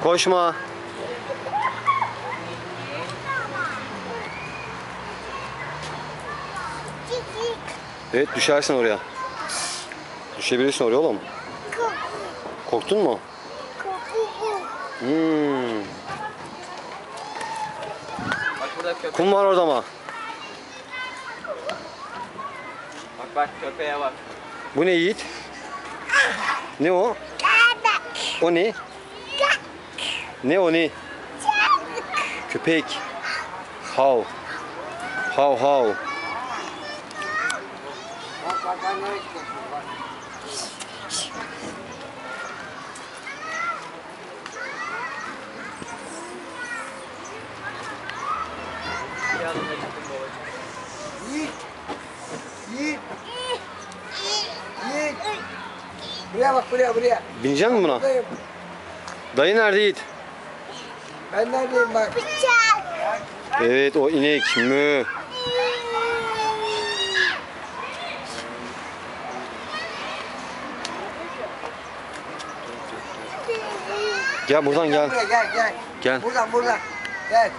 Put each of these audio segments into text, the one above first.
Koşma. Evet, düşersin oraya. Düşebilirsin oraya oğlum. Korktun mu? Bak burada köpek. Kum var orada mı? Bak köpeğe bak. Bu ne Yiğit? Ne o? O ne? Ne o ne? Köpek. Hav. Hav hav. Yanına gittim babacığım. Yiğit. Yiğit. Yiğit. Buraya bak buraya. Binecek misin buna? Buradayım. Dayı nerede Yiğit? Ben neredeyim bak. Evet, o inek. Mü. Gel buradan gel. Buraya gel. Gel. Buradan. Gel.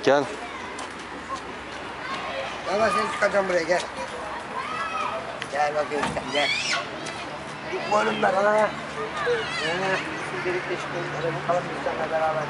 Gel. Ben seni çıkaracağım buraya gel. Gel bakayım sen gel. Git boynumda kal ha. Şu delikte çıkalım. Hadi bakalım biz seninle beraber.